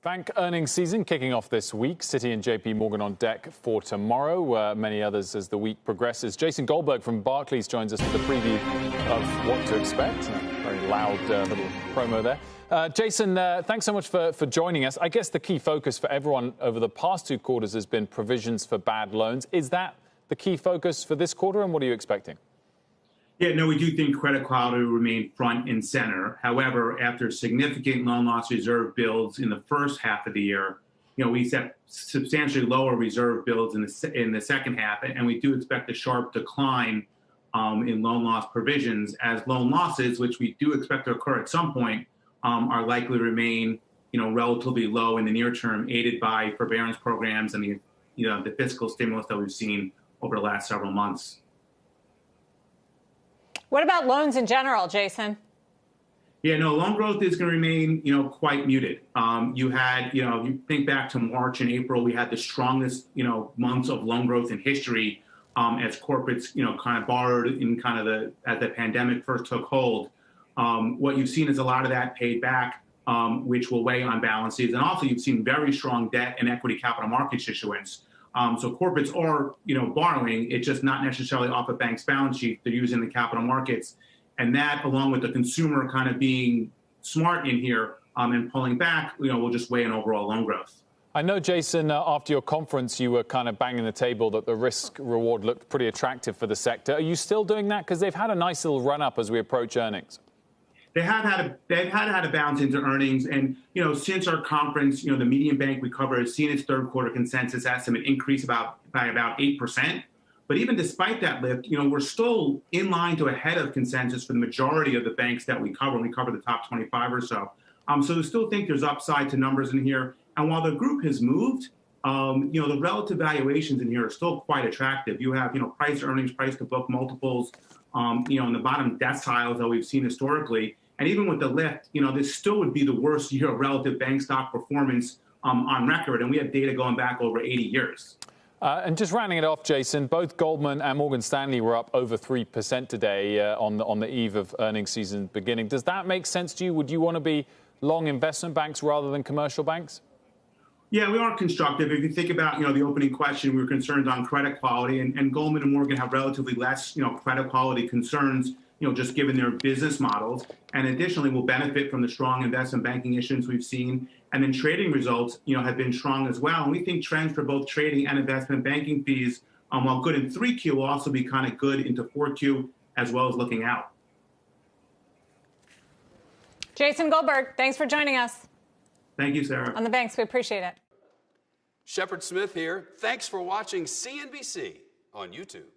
Bank earnings season kicking off this week. Citi and JP Morgan on deck for tomorrow. Many others as the week progresses. Jason Goldberg from Barclays joins us with a preview of what to expect. Very loud little promo there. Jason, thanks so much for joining us. I guess the key focus for everyone over the past 2 quarters has been provisions for bad loans. Is that the key focus for this quarter, and what are you expecting? Yeah, no, we do think credit quality will remain front and center. However, after significant loan loss reserve builds in the first half of the year, we set substantially lower reserve builds in the second half, and we do expect a sharp decline in loan loss provisions as loan losses, which we do expect to occur at some point, are likely to remain, relatively low in the near term, aided by forbearance programs and the fiscal stimulus that we've seen over the last several months. What about loans in general, Jason? Yeah, no, loan growth is going to remain, quite muted. You think back to March and April, we had the strongest, months of loan growth in history as corporates, kind of borrowed in as the pandemic first took hold. What you've seen is a lot of that paid back, which will weigh on balances. And also you've seen very strong debt and equity capital markets issuance. So corporates are, borrowing. It's just not necessarily off a bank's balance sheet. They're using the capital markets. And that, along with the consumer kind of being smart in here and pulling back, will just weigh in overall loan growth. I know, Jason, after your conference, you were kind of banging the table that the risk reward looked pretty attractive for the sector. Are you still doing that? Because they've had a nice little run up as we approach earnings. They've had a bounce into earnings. And, since our conference, the median bank we cover has seen its third quarter consensus estimate increase by about 8%. But even despite that lift, we're still in line to ahead of consensus for the majority of the banks that we cover. We cover the top 25 or so. So we still think there's upside to numbers in here. And while the group has moved, the relative valuations in here are still quite attractive. You have, price to earnings, price to book multiples, in the bottom deciles that we've seen historically. And even with the lift, this still would be the worst year of relative bank stock performance on record. And we have data going back over 80 years. And just rounding it off, Jason, both Goldman and Morgan Stanley were up over 3% today on the eve of earnings season beginning. Does that make sense to you? Would you want to be long investment banks rather than commercial banks? Yeah, we are constructive. If you think about, the opening question, we were concerned on credit quality, and Goldman and Morgan have relatively less, credit quality concerns, just given their business models. And additionally, will benefit from the strong investment banking issuance we've seen. And then trading results, have been strong as well. And we think trends for both trading and investment banking fees, while good in 3Q, will also be kind of good into 4Q, as well as looking out. Jason Goldberg, thanks for joining us. Thank you, Sarah. On the banks, we appreciate it. Shepard Smith here. Thanks for watching CNBC on YouTube.